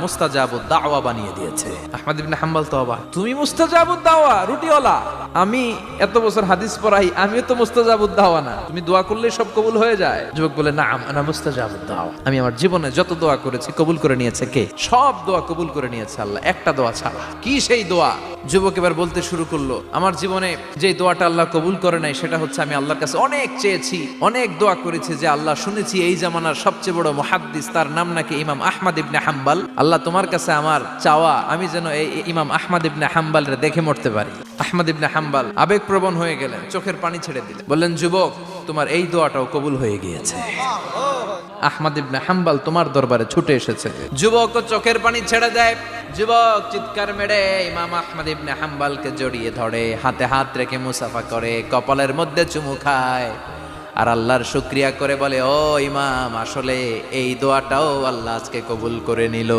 মুস্তাজাবুদ দাওয়া বানিয়ে দিয়েছে। আহমদ ইবনে হাম্বল তো অবাক, তুমি মুস্তাজাবুদ দাওয়া রুটিওয়ালা, আমি এত বছর হাদিস পড়াই, আমিও তো মুস্তাজাবুদ দাওয়া না, তুমি দোয়া করলে সব কবুল হয়ে যায়? যুবক বলে, নাম আনা মুস্তাজাবুদ দাওয়া, আমি আমার জীবনে যত দোয়া করেছি কবুল করে নিয়েছে কে? সব দোয়া কবুল করে নিয়েছে আল্লাহ, একটা দোয়া ছাড়া। কি সেই দোয়া? যুবক এবার বলতে শুরু করলো, আমার জীবনে যে দোয়াটা আল্লাহ কবুল করে নাই সেটা হচ্ছে আমি আল্লাহর কাছে অনেক চেয়েছি, অনেক দোয়া করেছি, যে আল্লাহ শুনেছি এই জামানার সবচেয়ে বড় মুহাদ্দিস, তার নাম নাকি ইমাম আহমদ ইবনে হাম্বল, আল্লাহ তোমার কাছে আমার চাওয়া আমি যেন এই ইমাম আহমদ ইবনে হাম্বলের দেখে মরতে পারি। আহমদ ইবনে হাম্বল আবেগপ্রবণ হয়ে গেলেন, চোখের পানি ছেড়ে দিলেন, বললেন, যুবক তোমার এই দোয়াটাও কবুল হয়ে গিয়েছে, আহমদ ইবনে হাম্বল তোমার দরবারে ছুটে এসেছে। যুবক চোখের পানি ছেড়ে দেয়, যুবক চিৎকার মেরে ইমাম আহমদ ইবনে হাম্বলকে জড়িয়ে ধরে, হাতে হাত রেখে মুসাফা করে, কপালের মধ্যে চুমু খায় আর আল্লাহর শুকরিয়া করে বলে, ও ইমাম, আসলে এই দোয়াটাও আল্লাহ আজকে কবুল করে নিল।